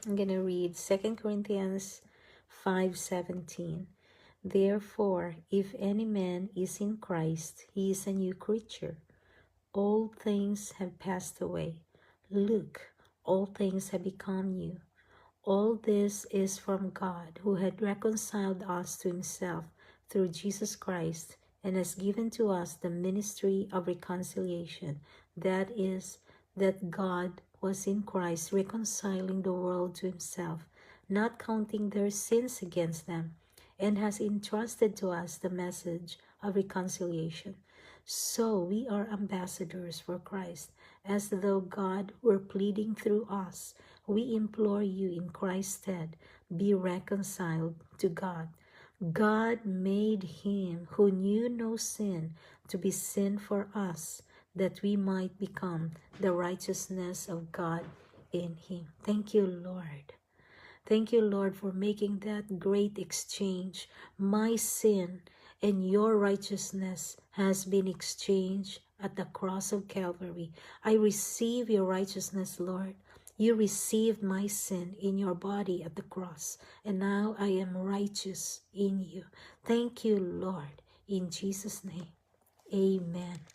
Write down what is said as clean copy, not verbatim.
I'm going to read 2 Corinthians 5:17. Therefore, if any man is in Christ, he is a new creature. All things have passed away. Look, all things have become new. All this is from God, who had reconciled us to himself through Jesus Christ and has given to us the ministry of reconciliation. That is, that God was in Christ reconciling the world to himself, not counting their sins against them, and has entrusted to us the message of reconciliation. So we are ambassadors for Christ, as though God were pleading through us. We implore you in Christ's stead, be reconciled to God. God made him who knew no sin to be sin for us, that we might become the righteousness of God in him. Thank you, Lord. Thank you, Lord, for making that great exchange. My sin and your righteousness has been exchanged at the cross of Calvary. I receive your righteousness, Lord. You received my sin in your body at the cross, and now I am righteous in you. Thank you, Lord. In Jesus' name, amen.